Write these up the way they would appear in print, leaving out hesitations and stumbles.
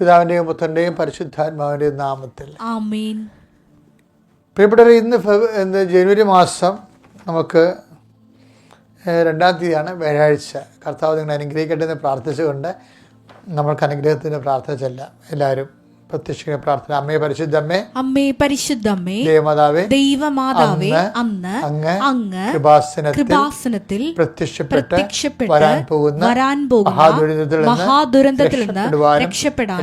പിതാവിൻ്റെയും പുത്രൻ്റെയും പരിശുദ്ധാത്മാവിൻ്റെയും നാമത്തിൽ ആമേൻ. പ്രിയപ്പെട്ടവരെ, ഇന്ന് ജനുവരി മാസം നമുക്ക് 2-ാം തീയതിയാണ്, വ്യാഴാഴ്ച. കർത്താവ് നിങ്ങൾ അനുഗ്രഹിക്കട്ടെ എന്ന് പ്രാർത്ഥിച്ചുകൊണ്ട് നമ്മൾക്ക് അനുഗ്രഹത്തിന് പ്രാർത്ഥന ചെല്ലാം. എല്ലാവരും പ്രത്യക്ഷ പ്രാർത്ഥന. അമ്മേ പരിശുദ്ധമ്മേ, അമ്മേ പരിശുദ്ധമ്മേ, ദൈവമാതാവേ, അന്ന് അങ്ങ് കൃപാസനത്തിൽ പ്രത്യക്ഷപ്പെട്ട് വരാൻ പോകുന്ന മഹാദുരന്തത്തിൽ നിന്ന് രക്ഷപ്പെടാൻ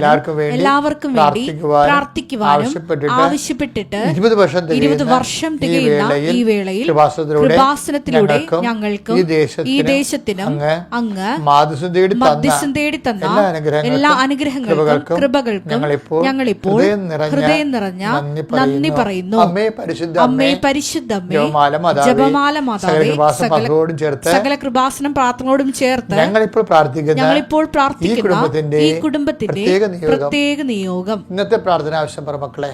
എല്ലാവർക്കും വേണ്ടി പ്രാർത്ഥിക്കുവാനും ആവശ്യപ്പെട്ടിട്ട് 20 വർഷം തികയുന്ന ഈ വേളയിൽ കൃപാസനത്തിലൂടെ ഞങ്ങൾക്കും ഈ ദേശത്തിനും അങ്ങ് മധ്യസ്ഥം തേടി തന്ന എല്ലാ അനുഗ്രഹങ്ങൾക്കും കൃപകൾക്കും ഞങ്ങളിപ്പോൾ ഹൃദയം നിറഞ്ഞ നന്ദി പറയുന്നു. അമ്മേ പരിശുദ്ധമ്മേ, ജപമാല മാതാവേ, സകല കൃപാസനം പ്രാർത്ഥനയോടും ചേർത്ത് ഞങ്ങളിപ്പോൾ പ്രാർത്ഥിക്കുന്ന ഈ കുടുംബത്തിന്റെ പ്രത്യേക നിയോഗം. ഇന്നത്തെ പ്രാർത്ഥന ആവശ്യം പറ മക്കളെ.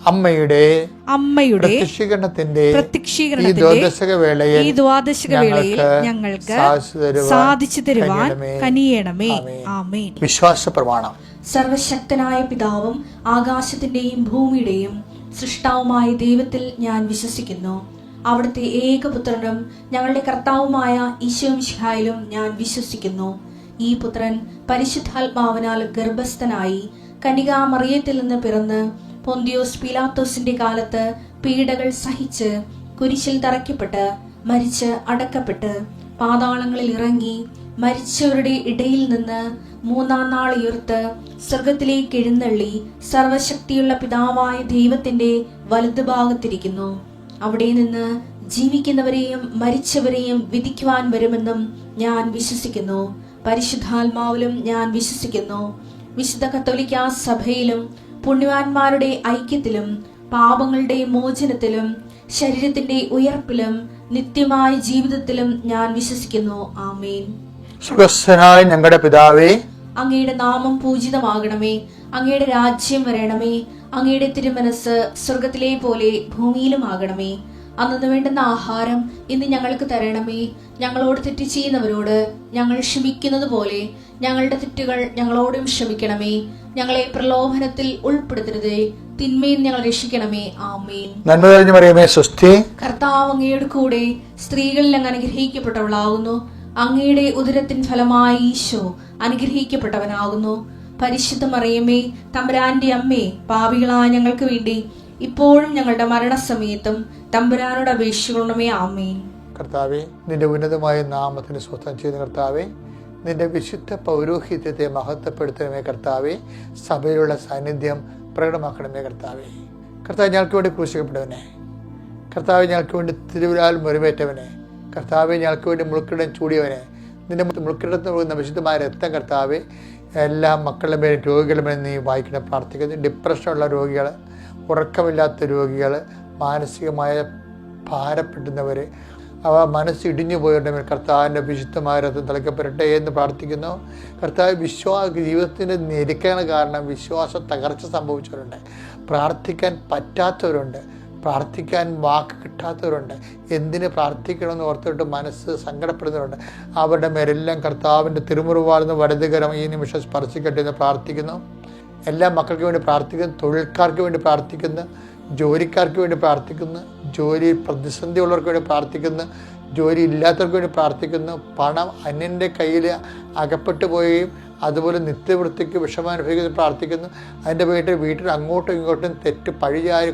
അമ്മയുടെ പ്രത്യക്ഷീകരണത്തിന്റെ ഈ ദ്വാദശക വേളയിൽ ഞങ്ങൾക്ക് സാധിച്ചു തരുവാൻ കനിയണമേ. ആമേൻ. വിശ്വാസ പ്രമാണം. സർവശക്തനായ പിതാവും ആകാശത്തിന്റെയും ഭൂമിയുടെയും സൃഷ്ടാവുമായ ദൈവത്തിൽ ഞാൻ വിശ്വസിക്കുന്നു. അവിടുത്തെ ഏകപുത്രനും ഞങ്ങളുടെ കർത്താവുമായ ഈശോ മിശിഹായിലും ഞാൻ വിശ്വസിക്കുന്നു. ഈ പുത്രൻ പരിശുദ്ധാത്മാവിനാൽ ഗർഭസ്ഥനായി കന്യകാമറിയത്തിൽ നിന്ന് പിറന്ന് പൊന്തിയോസ് പീലാത്തോസിന്റെ കാലത്ത് പീഡകൾ സഹിച്ച് കുരിശിൽ തറയ്ക്കപ്പെട്ട് മരിച്ച് അടക്കപ്പെട്ട് പാതാളങ്ങളിൽ ഇറങ്ങി മരിച്ചവരുടെ ഇടയിൽ നിന്ന് 3-ാം നാൾ ഉയർത്ത് സ്വർഗത്തിലേക്ക് എഴുന്നള്ളി സർവശക്തിയുള്ള പിതാവായ ദൈവത്തിന്റെ വലതുഭാഗത്തിരിക്കുന്നു. അവിടെ നിന്ന് ജീവിക്കുന്നവരെയും മരിച്ചവരെയും വിധിക്കുവാൻ വരുമെന്നും ഞാൻ വിശ്വസിക്കുന്നു. പരിശുദ്ധാത്മാവിലും ഞാൻ വിശ്വസിക്കുന്നു. വിശുദ്ധ കത്തോലിക്കാ സഭയിലും പുണ്യവാന്മാരുടെ ഐക്യത്തിലും പാപങ്ങളുടെ മോചനത്തിലും ശരീരത്തിന്റെ ഉയർപ്പിലും നിത്യമായ ജീവിതത്തിലും ഞാൻ വിശ്വസിക്കുന്നു. ആമേൻ. സ്വർഗ്ഗസ്ഥനായ ഞങ്ങളുടെ പിതാവേ, അങ്ങയുടെ നാമം പൂജിതമാകണമേ. അങ്ങയുടെ രാജ്യം വരണമേ. അങ്ങയുടെ തിരുമനസ് സ്വർഗത്തിലെ പോലെ ഭൂമിയിലും ആകണമേ. അന്നു വേണ്ടുന്ന ആഹാരം ഇന്ന് ഞങ്ങൾക്ക് തരണമേ. ഞങ്ങളോട് തെറ്റ് ചെയ്യുന്നവരോട് ഞങ്ങൾ ക്ഷമിക്കുന്നത് പോലെ ഞങ്ങളുടെ തെറ്റുകൾ ഞങ്ങളോടും ക്ഷമിക്കണമേ. ഞങ്ങളെ പ്രലോഭനത്തിൽ ഉൾപ്പെടുത്തരുതേ, തിന്മയിൽ ഞങ്ങൾ രക്ഷിക്കണമേ. ആമേൻ. നന്മ നിറഞ്ഞ മറിയമേ, സ്വസ്തി. കർത്താവ് അങ്ങയുടെ കൂടെ സ്ത്രീകളിൽ അങ്ങ് അനുഗ്രഹിക്കപ്പെട്ടവളാകുന്നു. അങ്ങയുടെ ഉദരത്തിൻ ഫലമായി ഈശോ അനുഗ്രഹിക്കപ്പെട്ടവനാകുന്നു. പരിശുദ്ധ മറിയമേ, തമ്പുരാന്റെ അമ്മേ, പാപികളായ ഞങ്ങൾക്ക് വേണ്ടി ഇപ്പോഴും ഞങ്ങളുടെ മരണസമയത്തും തമ്പുരാനോട് അപേക്ഷിക്കണമേ. ആമേൻ. കർത്താവേ, നിന്റെ ഉന്നതമായ നാമത്തിന് സ്വസ്ഥം ചെയ്യുന്ന കർത്താവേ, നിന്റെ വിശുദ്ധ പൗരോഹിത്യത്തെ മഹത്വപ്പെടുത്തണമേ കർത്താവേ. സഭയിലുള്ള സാന്നിധ്യം പ്രകടമാക്കണമേ കർത്താവേ. കർത്താവ്, ഞങ്ങൾക്ക് വേണ്ടി ക്രൂശിക്കപ്പെട്ടവനെ, കർത്താവ്, ഞങ്ങൾക്ക് വേണ്ടി തിരുവിലാൽ മുറിവേറ്റവനെ, കർത്താവെ, ഞങ്ങൾക്ക് വേണ്ടി മുൾക്കിടം ചൂടിയവനെ, നിന്റെ മുൾക്കിടത്ത് പോകുന്ന വിശുദ്ധമായ രക്തം കർത്താവെ എല്ലാ മക്കളുടെ മേലും രോഗികളുടെ മേലും നീ വായിക്കണം പ്രാർത്ഥിക്കുന്നു. ഡിപ്രഷനുള്ള രോഗികൾ, ഉറക്കമില്ലാത്ത രോഗികൾ, മാനസികമായ ഭാരപ്പെടുന്നവർ, അവ മനസ്സിടിഞ്ഞു പോയവരുടെ മേൽ കർത്താവിൻ്റെ വിശുദ്ധമായ രക്തം തളിക്കപ്പെടട്ടെ എന്ന് പ്രാർത്ഥിക്കുന്നു. കർത്താവ്, ജീവിതത്തിൻ്റെ ഞെരുക്കങ്ങൾ കാരണം വിശ്വാസ തകർച്ച സംഭവിച്ചവരുണ്ട്, പ്രാർത്ഥിക്കാൻ പറ്റാത്തവരുണ്ട്, പ്രാർത്ഥിക്കാൻ വാക്ക് കിട്ടാത്തവരുണ്ട്, എന്തിന് പ്രാർത്ഥിക്കണമെന്ന് ഓർത്തിട്ട് മനസ്സ് സങ്കടപ്പെടുന്നവരുണ്ട്. അവരുടെ മേലെല്ലാം കർത്താവിൻ്റെ തിരുമുറിവാർന്ന വലതുകരം ഈ നിമിഷം സ്പർശിക്കട്ടെ എന്ന് പ്രാർത്ഥിക്കുന്നു. എല്ലാ മക്കൾക്ക് വേണ്ടി പ്രാർത്ഥിക്കുന്നു, തൊഴിൽക്കാർക്ക് വേണ്ടി പ്രാർത്ഥിക്കുന്നു, ജോലിക്കാർക്ക് വേണ്ടി പ്രാർത്ഥിക്കുന്നു, ജോലി പ്രതിസന്ധിയുള്ളവർക്ക് വേണ്ടി പ്രാർത്ഥിക്കുന്നു, ജോലി ഇല്ലാത്തവർക്ക് വേണ്ടി പ്രാർത്ഥിക്കുന്നു. പണം അന്യൻ്റെ കയ്യിൽ അകപ്പെട്ടു പോവുകയും അതുപോലെ നിത്യവൃത്തിക്ക് വിഷമനുഭവിക്കുന്ന പ്രാർത്ഥിക്കുന്നു. അതിൻ്റെ വീട്ടിൽ അങ്ങോട്ടും ഇങ്ങോട്ടും തെറ്റ്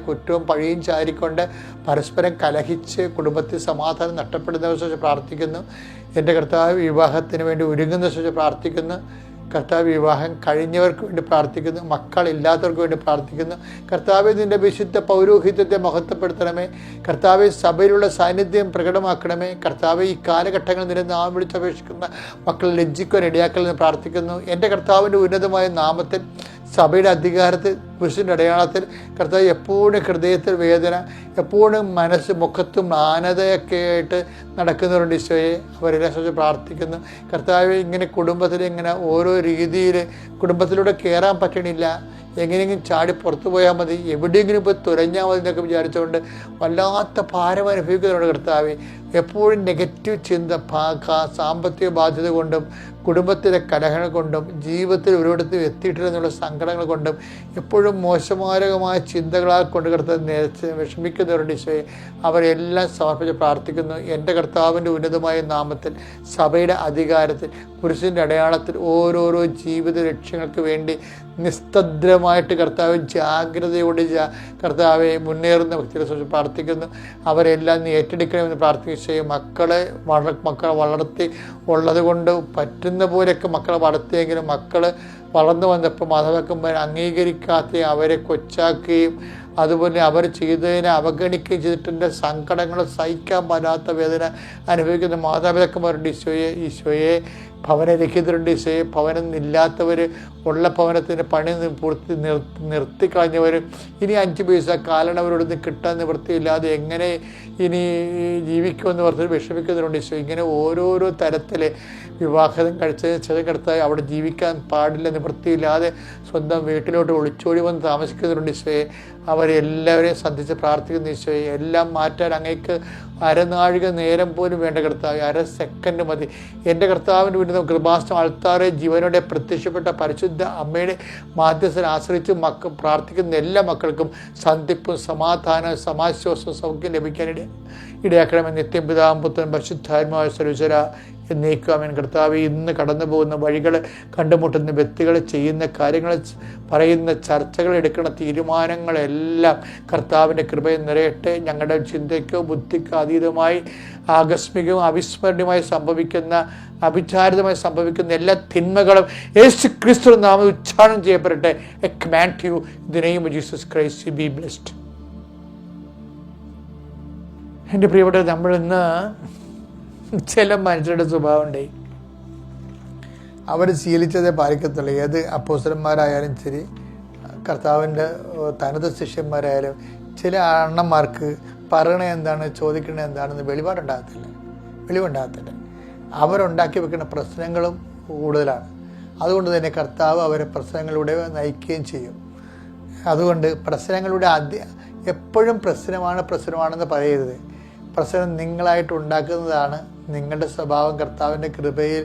കുറ്റവും പഴിയും ചാരിക്കൊണ്ട് പരസ്പരം കലഹിച്ച് കുടുംബത്തിൽ സമാധാനം നഷ്ടപ്പെടുന്നവരെ പ്രാർത്ഥിക്കുന്നു. എൻ്റെ കർത്താവ് വിവാഹത്തിന് വേണ്ടി ഒരുങ്ങുന്ന പ്രാർത്ഥിക്കുന്നു. കർത്താവ് വിവാഹം കഴിഞ്ഞവർക്ക് വേണ്ടി പ്രാർത്ഥിക്കുന്നു, മക്കളില്ലാത്തവർക്ക് വേണ്ടി പ്രാർത്ഥിക്കുന്നു. കർത്താവ് നിൻ്റെ വിശുദ്ധ പൗരോഹിത്യത്തെ മഹത്വപ്പെടുത്തണമേ. കർത്താവ് സഭയിലുള്ള സാന്നിധ്യം പ്രകടമാക്കണമേ. കർത്താവ് ഈ കാലഘട്ടങ്ങളിൽ നിന്നെ നാം വിളിച്ചപേക്ഷിക്കുന്ന മക്കൾ ലജ്ജിക്കുവാൻ ഇടയാക്കലെന്ന് പ്രാർത്ഥിക്കുന്നു. എൻ്റെ കർത്താവിൻ്റെ ഉന്നതമായ നാമത്തിൽ സഭയുടെ അധികാരത്തിൽ പുരുഷൻ്റെ അടയാളത്തിൽ കർത്താവ് എപ്പോഴും ഹൃദയത്തിൽ വേദന, എപ്പോഴും മനസ്സ് മുഖത്തും ആനതയൊക്കെ ആയിട്ട് നടക്കുന്നവരുണ്ട് ഈശോയെ. അവരെല്ലാം കുറിച്ച് പ്രാർത്ഥിക്കുന്നു. കർത്താവ് ഇങ്ങനെ കുടുംബത്തിൽ ഇങ്ങനെ ഓരോ രീതിയിൽ കുടുംബത്തിലൂടെ കയറാൻ പറ്റണില്ല, എങ്ങനെയെങ്കിലും ചാടി പുറത്തു പോയാൽ മതി, എവിടെയെങ്കിലും ഇപ്പോൾ തുരഞ്ഞാൽ മതി എന്നൊക്കെ വിചാരിച്ചുകൊണ്ട് വല്ലാത്ത ഭാരം അനുഭവിക്കുന്നുണ്ട് കർത്താവ്. എപ്പോഴും നെഗറ്റീവ് ചിന്ത, സാമ്പത്തിക ബാധ്യത കൊണ്ടും കുടുംബത്തിലെ കലഹങ്ങൾ കൊണ്ടും ജീവിതത്തിൽ ഒരിടത്തും എത്തിയിട്ടില്ലെന്നുള്ള സങ്കടങ്ങൾ കൊണ്ടും എപ്പോഴും മോശമാരകമായ ചിന്തകളാൽ കൊണ്ട് കർത്താവ് വിഷമിക്കുന്നവരുണ്ട് ഈശോയെ. അവരെല്ലാം സമർപ്പിച്ച് പ്രാർത്ഥിക്കുന്നു. എൻ്റെ കർത്താവിൻ്റെ ഉന്നതമായ നാമത്തിൽ സഭയുടെ അധികാരത്തിൽ പുരുഷൻ്റെ അടയാളത്തിൽ ഓരോരോ ജീവിത ലക്ഷ്യങ്ങൾക്ക് വേണ്ടി നിസ്തദ്രമായിട്ട് കർത്താവ് ജാഗ്രതയോടെ കർത്താവെ മുന്നേറുന്ന വ്യക്തികളെ കുറിച്ച് പ്രാർത്ഥിക്കുന്നു. അവരെല്ലാം നീ ഏറ്റെടുക്കണമെന്ന് പ്രാർത്ഥിക്കുകയും മക്കളെ വളർത്തി ഉള്ളത് കൊണ്ട് പറ്റുന്ന പോലെയൊക്കെ മക്കളെ വളർത്തിയെങ്കിലും മക്കൾ വളർന്നു വന്നപ്പോൾ മാതാപിതാക്കന്മാർ അംഗീകരിക്കാത്ത അവരെ കൊച്ചാക്കുകയും അതുപോലെ അവർ ചെയ്തതിനെ അവഗണിക്കുകയും ചെയ്തിട്ടുണ്ട്. സങ്കടങ്ങൾ സഹിക്കാൻ പറ്റാത്ത വേദന അനുഭവിക്കുന്ന മാതാപിതാക്കന്മാരുണ്ട് ഈശോയെ. ഭവനരഹിതരുണ്ട് ഈശോയെ. ഭവനമില്ലാത്തവർ ഉള്ള ഭവനത്തിന് പണി പൂർത്തി നിർത്തിക്കളഞ്ഞവരും ഇനി 5 പൈസ കാലണവരോടൊന്നും കിട്ടാൻ നിവൃത്തിയില്ലാതെ എങ്ങനെ ഇനി ജീവിക്കുമെന്ന് പറഞ്ഞ് വിഷമിക്കുന്നവരുണ്ട് ഈശോ. ഇങ്ങനെ ഓരോരോ തരത്തിൽ വിവാഹം കഴിച്ചെടുത്താൽ അവിടെ ജീവിക്കാൻ പാടില്ല, നിവൃത്തിയില്ലാതെ സ്വന്തം വീട്ടിലോട്ട് ഒളിച്ചോടി വന്ന് താമസിക്കുന്നവരുണ്ട് ഈശോയെ. അവരെല്ലാവരെയും സന്ധിച്ച് പ്രാർത്ഥിക്കുന്ന ഈശോയെ. എല്ലാം മാറ്റാൻ അങ്ങേക്ക് അരനാഴിക നേരം പോലും വേണ്ട കർത്താവ്, 1/2 സെക്കൻഡ് മതി. എൻ്റെ കർത്താവിൻ്റെ വിരുദ്ധം കൃപാസനം അൾത്താറെ ജീവനോടെ പ്രത്യക്ഷപ്പെട്ട പരിശുദ്ധ അമ്മയുടെ മാധ്യസ്ഥനെ ആശ്രയിച്ച് പ്രാർത്ഥിക്കുന്ന എല്ലാ മക്കൾക്കും സന്ധിപ്പും സമാധാനവും സമാശ്വാസവും സൗഖ്യം ലഭിക്കാനിട ഇടയാക്കണമെന്ന് നിത്യം പിതാവും പുത്രനും പരിശുദ്ധാത്മാവായ സർവ്വേശ്വര എന്നേക്കുവാമേൻ. കർത്താവ് ഇന്ന് കടന്നു പോകുന്ന വഴികൾ, കണ്ടുമുട്ടുന്ന വ്യക്തികൾ, ചെയ്യുന്ന കാര്യങ്ങൾ, പറയുന്ന ചർച്ചകൾ, എടുക്കുന്ന തീരുമാനങ്ങളെല്ലാം കർത്താവിൻ്റെ കൃപയിൽ നിറയട്ടെ. ഞങ്ങളുടെ ചിന്തയ്ക്കോ ബുദ്ധിക്കോ അതീതമായി ആകസ്മികവും അവിസ്മരണീയമായി സംഭവിക്കുന്ന അവിചാരിതമായി സംഭവിക്കുന്ന എല്ലാ തിന്മകളും യേശു ക്രിസ്തു നാമത്തിൽ ഉച്ചാരണം ചെയ്യപ്പെടട്ടെ. I command you in the name of Jesus Christ, you be blessed. എൻ്റെ പ്രിയപ്പെട്ട, നമ്മളിന്ന് ചില മനുഷ്യരുടെ സ്വഭാവമുണ്ട്, അവർ ശീലിച്ചതേ പാലിക്കത്തുള്ളൂ. ഏത് അപ്പോസ്തലന്മാരായാലും ശരി, കർത്താവിൻ്റെ തനത് ശിഷ്യന്മാരായാലും ചില അണ്ണന്മാർക്ക് പറയണത് എന്താണ്, ചോദിക്കണത് എന്താണെന്ന് വെളിവുണ്ടാകത്തില്ല. അവരുണ്ടാക്കി വെക്കുന്ന പ്രശ്നങ്ങളും കൂടുതലാണ്. അതുകൊണ്ട് തന്നെ കർത്താവ് അവരെ പ്രശ്നങ്ങളിലൂടെ നയിക്കുകയും ചെയ്യും. അതുകൊണ്ട് പ്രശ്നങ്ങളുടെ എപ്പോഴും പ്രശ്നമാണെന്ന് പറയരുത്. പ്രശ്നം നിങ്ങളായിട്ട് ഉണ്ടാക്കുന്നതാണ്. നിങ്ങളുടെ സ്വഭാവം കർത്താവിൻ്റെ കൃപയിൽ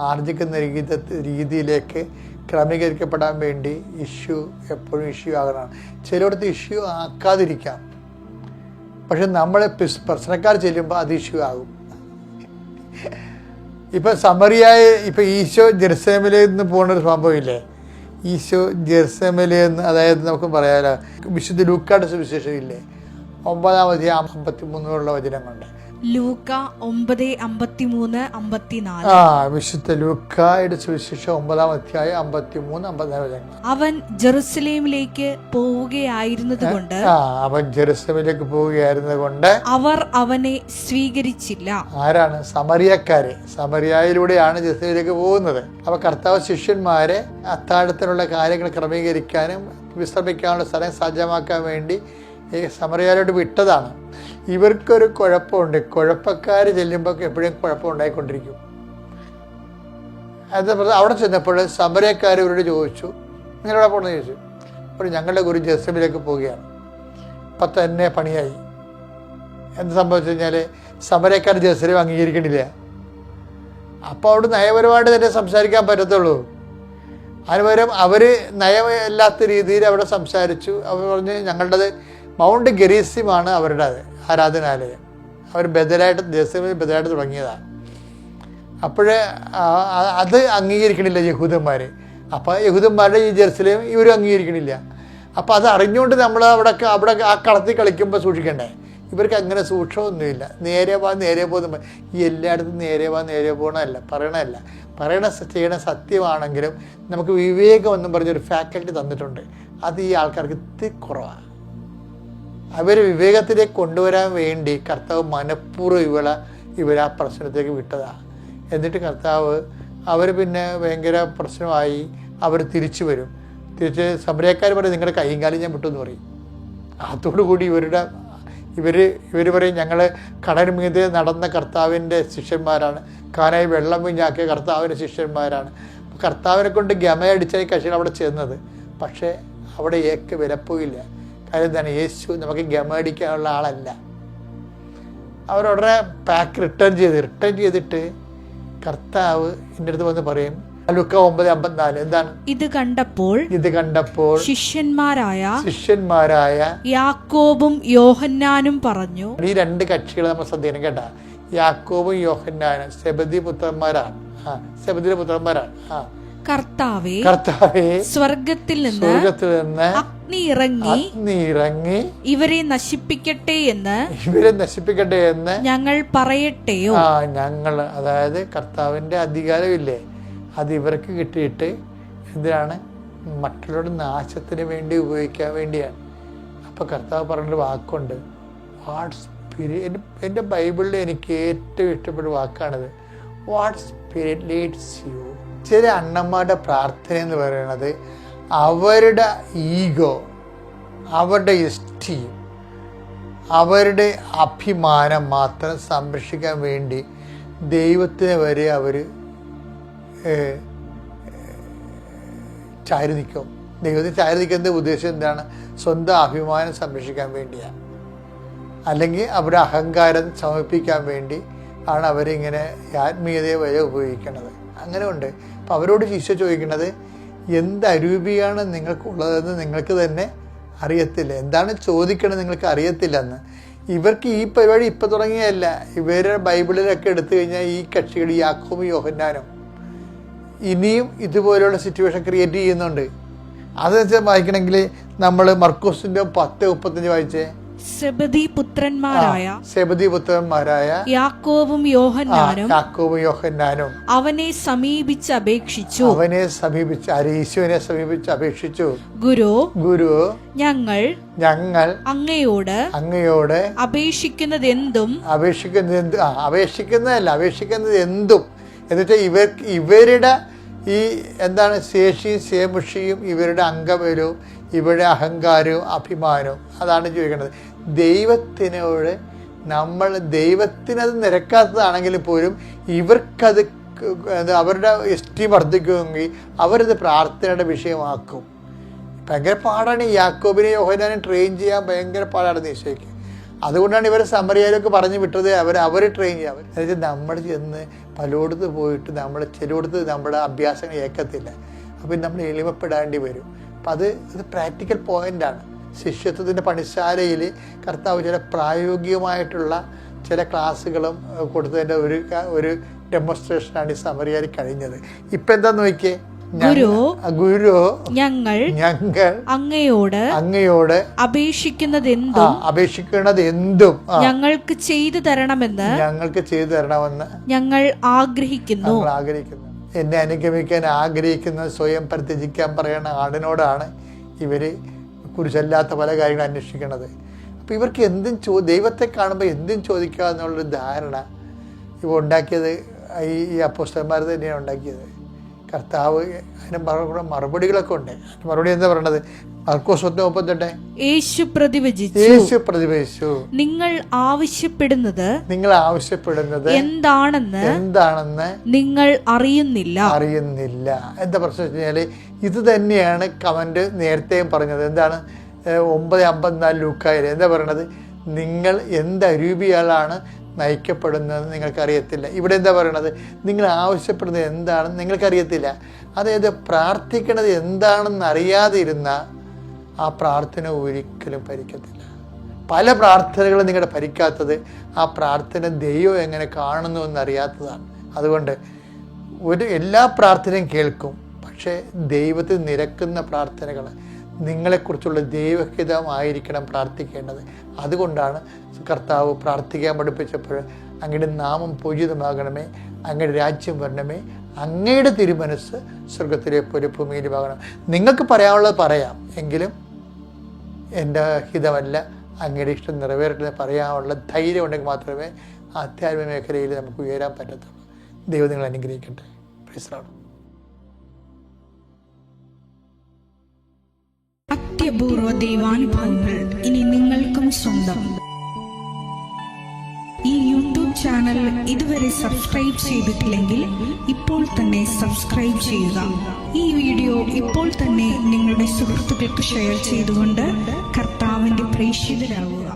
ആർജിക്കുന്ന രീതിയിലേക്ക് ക്രമീകരിക്കപ്പെടാൻ വേണ്ടി എപ്പോഴും ഇഷ്യൂ ആകണം. ചിലയിടത്ത് ഇഷ്യൂ ആക്കാതിരിക്കാം, പക്ഷെ നമ്മളെ പ്രശ്നക്കാർ ചെല്ലുമ്പോൾ അത് ഇഷ്യൂ ആകും. ഇപ്പം ഈശോ ജെറുസലേമിലേക്ക് നിന്ന് പോകുന്നൊരു സംഭവമില്ലേ? ഈശോ ജെറുസലേമിലേക്ക് നിന്ന്, അതായത് നമുക്ക് പറയാമല്ലോ, വിശുദ്ധ ലൂക്കായുടെ സുവിശേഷം ഇല്ലേ, 9-ാം അധ്യായം 53 വചനങ്ങളുണ്ട്. ലൂക്ക 9:53-54. വിശുദ്ധ ലൂക്കായുടെ സുവിശേഷം 9-ാം അധ്യായം 53-54 വചനങ്ങൾ. അവൻ ജെറുസലേമിലേക്ക് പോവുകയായിരുന്നത് കൊണ്ട് അവർ അവനെ സ്വീകരിച്ചില്ല. ആരാണ്? സമറിയയിലൂടെയാണ് ജെറുസലേമിലേക്ക് പോകുന്നത്. അപ്പൊ കർത്താവ് ശിഷ്യന്മാരെ അത്താഴത്തിനുള്ള കാര്യങ്ങൾ ക്രമീകരിക്കാനും വിശ്രമിക്കാനുള്ള സ്ഥലം സജ്ജമാക്കാൻ വേണ്ടി ഈ സമറിയയിലോട്ട് വിട്ടതാണ്. ഇവർക്കൊരു കുഴപ്പമുണ്ട്. കുഴപ്പക്കാർ ചെല്ലുമ്പോൾ എപ്പോഴും കുഴപ്പം ഉണ്ടായിക്കൊണ്ടിരിക്കും. അവിടെ ചെന്നപ്പോൾ സമറിയക്കാർ ഇവരോട് ചോദിച്ചു, നിങ്ങളെവിടെ പോകണമെന്ന് ചോദിച്ചു. അപ്പോൾ ഞങ്ങളുടെ ഗുരു ജെറുസലേമിലേക്ക് പോവുകയാണ്. അപ്പം തന്നെ പണിയായി. എന്ത് സംഭവിച്ചു കഴിഞ്ഞാൽ സമറിയക്കാർ ജെറുസലേം അംഗീകരിക്കണില്ല. അപ്പോൾ അവിടെ നയപരമായിട്ട് തന്നെ സംസാരിക്കാൻ പറ്റത്തുള്ളൂ. അതിനുപകരം അവർ നയമല്ലാത്ത രീതിയിൽ അവിടെ സംസാരിച്ചു. അവർ പറഞ്ഞ് ഞങ്ങളുടേത് മൗണ്ട് ഗെരീസിമാണ് അവരുടെ ആരാധനാലയം. അവർ ജെറുസലേമിൽ ബദലായിട്ട് തുടങ്ങിയതാണ്. അപ്പോൾ അത് അംഗീകരിക്കണില്ല യഹൂദന്മാർ. അപ്പോൾ യഹൂദന്മാരുടെ ഈ ജെറുസലേം ഇവരും അംഗീകരിക്കണില്ല. അപ്പോൾ അത് അറിഞ്ഞുകൊണ്ട് നമ്മൾ അവിടെ ആ കളത്തിൽ കളിക്കുമ്പോൾ സൂക്ഷിക്കണ്ടേ. ഇവർക്ക് അങ്ങനെ സൂക്ഷ്മമൊന്നുമില്ല. നേരെ പോകുന്ന ഈ എല്ലായിടത്തും നേരെ പോകണമല്ല, പറയണ ചെയ്യണ സത്യമാണെങ്കിലും നമുക്ക് വിവേകം എന്നും പറഞ്ഞൊരു ഫാക്കൽറ്റി തന്നിട്ടുണ്ട്. അത് ഈ ആൾക്കാർക്ക് ഇത്തിരി കുറവാണ്. അവർ വിവേകത്തിലേക്ക് കൊണ്ടുവരാൻ വേണ്ടി കർത്താവ് മനഃപൂർവ്വം ഇവരെ ആ പ്രശ്നത്തേക്ക് വിട്ടതാണ്. എന്നിട്ട് കർത്താവ് അവർ പിന്നെ ഭയങ്കര പ്രശ്നമായി. അവർ തിരിച്ചു വരും. സമരക്കാർ പറയും നിങ്ങളുടെ കൈയും കാലും ഞാൻ വിട്ടു എന്ന് പറയും. അതോടുകൂടി ഇവർ പറയും ഞങ്ങൾ കടൽ മീതെ നടന്ന കർത്താവിൻ്റെ ശിഷ്യന്മാരാണ്, കാനായി വെള്ളം വീഞ്ഞാക്കിയ കർത്താവിൻ്റെ ശിഷ്യന്മാരാണ്. കർത്താവിനെ കൊണ്ട് ഗമയടിച്ചാൽ കക്ഷികൾ അവിടെ ചെന്നത്. പക്ഷേ അവിടെ വിലപ്പോയില്ല. കാര്യം എന്താണ്? യേശു നമുക്ക് ഗമയടിക്കാനുള്ള ആളല്ല. അവരുടനെ പാക്ക് റിട്ടേൺ ചെയ്തിട്ട് കർത്താവ് എൻ്റെ അടുത്ത് വന്ന് പറയും, ലൂക്ക 9:54 എന്താണ്? ഇത് കണ്ടപ്പോൾ ശിഷ്യന്മാരായ യാക്കോബും യോഹന്നാനും പറഞ്ഞു. ഈ രണ്ട് കക്ഷികളെ നമ്മൾ ശ്രദ്ധിക്കണം കേട്ടാ. യാക്കോബും യോഹന്നാനും സെബദി പുത്രന്മാരാണ്. കർത്താവേ സ്വർഗത്തിൽ നിന്ന് അഗ്നി ഇറങ്ങി ഇവരെ നശിപ്പിക്കട്ടെ എന്ന് ഞങ്ങൾ പറയട്ടെയോ? അതായത് കർത്താവിന്റെ അധികാരമില്ലേ, അത് ഇവർക്ക് കിട്ടിയിട്ട് എന്തിനാണ്? മറ്റുള്ളവരുടെ നാശത്തിന് വേണ്ടി ഉപയോഗിക്കാൻ വേണ്ടിയാണ്. അപ്പോൾ കർത്താവ് പറഞ്ഞൊരു വാക്കുണ്ട്, വാട്ട് സ്പിരിറ്റ്. എൻ്റെ ബൈബിളിൽ എനിക്ക് ഏറ്റവും ഇഷ്ടപ്പെട്ട വാക്കാണിത്, വാട്ട് സ്പിരിറ്റ് ലീഡ്സ് യു. ചില അണ്ണന്മാരുടെ പ്രാർത്ഥന എന്ന് പറയുന്നത് അവരുടെ ഈഗോ, അവരുടെ എസ്റ്റീം, അവരുടെ അഭിമാനം മാത്രം സംരക്ഷിക്കാൻ വേണ്ടി ദൈവത്തിനെ വരെ അവർ ചാരി നിൽക്കും. ദൈവത്തിന് ചാരി നിൽക്കുന്ന ഉദ്ദേശം എന്താണ്? സ്വന്തം അഭിമാനം സംരക്ഷിക്കാൻ വേണ്ടിയാണ്, അല്ലെങ്കിൽ അവരുടെ അഹങ്കാരം സമർപ്പിക്കാൻ വേണ്ടി ആണ് അവരിങ്ങനെ ആത്മീയതയെ വരെ ഉപയോഗിക്കുന്നത്. അങ്ങനെ ഉണ്ട്. അപ്പം അവരോട് ഈശോ ചോദിക്കുന്നത്, എന്ത് അരൂപിയാണ് നിങ്ങൾക്കുള്ളതെന്ന് നിങ്ങൾക്ക് തന്നെ അറിയത്തില്ല, എന്താണ് ചോദിക്കണമെന്ന് നിങ്ങൾക്ക് അറിയത്തില്ലെന്ന്. ഇവർക്ക് ഈ പരിപാടി ഇപ്പം തുടങ്ങിയതല്ല. ഇവരുടെ ബൈബിളിലൊക്കെ എടുത്തു കഴിഞ്ഞാൽ ഈ കക്ഷികൾ യാക്കോബും യോഹന്നാനും ഇനിയും ഇതുപോലെയുള്ള സിറ്റുവേഷൻ ക്രിയേറ്റ് ചെയ്യുന്നുണ്ട്. അത് വെച്ചാൽ വായിക്കണമെങ്കിൽ നമ്മൾ മർക്കോസിന്റെ 10:35 വായിച്ചേ. സെബദി പുത്രന്മാരായ യാക്കോബും യോഹന്നാനും അവനെ സമീപിച്ച് യേശുവിനെ സമീപിച്ച് അപേക്ഷിച്ചു, ഗുരു ഞങ്ങൾ അങ്ങയോട് അപേക്ഷിക്കുന്നത് എന്തും എന്നിട്ട് ഇവരുടെ ഈ എന്താണ് ശേഷിയും ശേമുഷിയും ഇവരുടെ അംഗബലവും ഇവരുടെ അഹങ്കാരവും അഭിമാനവും അതാണ് ചോദിക്കുന്നത്. ദൈവത്തിനോട് ദൈവത്തിനത് നിരക്കാത്തതാണെങ്കിൽ പോലും ഇവർക്കത് അവരുടെ എസ്റ്റീം വർദ്ധിക്കുമെങ്കിൽ അവരത് പ്രാർത്ഥനയുടെ വിഷയമാക്കും. ഭയങ്കര പാടാണ്. ഈ യാക്കോബിനെ യോഹന്നാനെ ട്രെയിൻ ചെയ്യാൻ ഭയങ്കര പാടാണ് ഈശോയ്ക്ക്. അതുകൊണ്ടാണ് ഇവരെ സമറിയാലൊക്കെ പറഞ്ഞു വിട്ടത്. അവർ ട്രെയിൻ ചെയ്യാം. അതായത് നമ്മൾ ചെന്ന് പലയിടത്ത് പോയിട്ട് ചിലയിടത്ത് നമ്മുടെ അഭ്യാസങ്ങൾ ഏക്കത്തില്ല. അപ്പം നമ്മൾ എളിമപ്പെടേണ്ടി വരും. അപ്പം അത് പ്രാക്ടിക്കൽ പോയിൻ്റാണ്. ശിഷ്യത്വത്തിൻ്റെ പണിശാലയിൽ കർത്താവ് ചില പ്രായോഗികമായിട്ടുള്ള ചില ക്ലാസ്സുകളും കൊടുത്തതിൻ്റെ ഒരു ഡെമോൺസ്ട്രേഷനാണ് ഈ സമറിയാലി കഴിഞ്ഞത്. ഇപ്പം എന്താന്ന് നോക്കിയേ, ഗുരു ഞങ്ങൾ അങ്ങയോട് അപേക്ഷിക്കുന്നത് എന്തും ഞങ്ങൾക്ക് ചെയ്തു തരണമെന്ന് ഞങ്ങൾ ആഗ്രഹിക്കുന്നു. എന്നെ അനുഗമിക്കാൻ ആഗ്രഹിക്കുന്ന സ്വയം പരിത്യജിക്കാൻ പറയുന്ന ആടിനോടാണ് ഇവര് കുറിച്ചല്ലാത്ത പല കാര്യങ്ങളും അന്വേഷിക്കുന്നത്. അപ്പൊ ഇവർക്ക് ദൈവത്തെ കാണുമ്പോൾ എന്തും ചോദിക്കുക എന്നുള്ളൊരു ധാരണ ഇവ ഉണ്ടാക്കിയത് ഈ അപ്പോസ്തലന്മാർ തന്നെയാണ് ഉണ്ടാക്കിയത്. കർത്താവ് അതിന് മറുപടികളൊക്കെ ഉണ്ട്. മറുപടി എന്താ പറയണത്? മർക്കോസ് 9:38 യേശു പ്രതിവചിച്ചു, നിങ്ങൾ ആവശ്യപ്പെടുന്നത് എന്താണെന്ന് നിങ്ങൾ അറിയുന്നില്ല. എന്താ പ്രശ്നം വെച്ചാല് ഇത് തന്നെയാണ് കമന്റ് നേരത്തെയും പറഞ്ഞത്. എന്താണ് 9:54 ലൂക്കായിൽ എന്താ പറയണത്? നിങ്ങൾ എന്ത് അരൂപിയാളാണ് നയിക്കപ്പെടുന്നതെന്ന് നിങ്ങൾക്കറിയത്തില്ല. ഇവിടെ എന്താ പറയണത്? നിങ്ങൾ ആവശ്യപ്പെടുന്നത് എന്താണെന്ന് നിങ്ങൾക്കറിയത്തില്ല. അതായത് പ്രാർത്ഥിക്കണത് എന്താണെന്ന് അറിയാതെ ഇരുന്ന ആ പ്രാർത്ഥന ഒരിക്കലും ഫലിക്കത്തില്ല. പല പ്രാർത്ഥനകളും നിങ്ങളുടെ ഫലിക്കാത്തത് ആ പ്രാർത്ഥന ദൈവം എങ്ങനെ കാണുന്നു എന്നറിയാത്തതാണ്. അതുകൊണ്ട് എല്ലാ പ്രാർത്ഥനയും കേൾക്കും, പക്ഷേ ദൈവത്തിൽ നിരക്കുന്ന പ്രാർത്ഥനകൾ നിങ്ങളെക്കുറിച്ചുള്ള ദൈവഹിതമായിരിക്കണം പ്രാർത്ഥിക്കേണ്ടത്. അതുകൊണ്ടാണ് കർത്താവ് പ്രാർത്ഥിക്കാൻ പഠിപ്പിച്ചപ്പോൾ അങ്ങയുടെ നാമം പൂജിതമാകണമേ, അങ്ങയുടെ രാജ്യം വരണമേ, അങ്ങയുടെ തിരുമനസ് സ്വർഗത്തിലെ പോലെ ഭൂമിയിലുമാകണം. നിങ്ങൾക്ക് പറയാനുള്ളത് പറയാം, എങ്കിലും എൻ്റെ ഹിതമല്ല അങ്ങയുടെ ഇഷ്ടം നിറവേറട്ടെ പറയാനുള്ള ധൈര്യം ഉണ്ടെങ്കിൽ മാത്രമേ ആധ്യാത്മിക മേഖലയിൽ നമുക്ക് ഉയരാൻ പറ്റത്തുള്ളൂ. ദൈവം നിങ്ങൾ അനുഗ്രഹിക്കട്ടെ. Praise the Lord. അത്യപൂർവ ദൈവാനുഭവങ്ങൾ ഇനി നിങ്ങൾക്കും സ്വന്തം. ഈ യൂട്യൂബ് ചാനൽ ഇതുവരെ സബ്സ്ക്രൈബ് ചെയ്തിട്ടില്ലെങ്കിൽ ഇപ്പോൾ തന്നെ സബ്സ്ക്രൈബ് ചെയ്യുക. ഈ വീഡിയോ ഇപ്പോൾ തന്നെ നിങ്ങളുടെ സുഹൃത്തുക്കൾക്ക് ഷെയർ ചെയ്തുകൊണ്ട് കർത്താവിന്റെ പ്രേക്ഷിതരാകുക.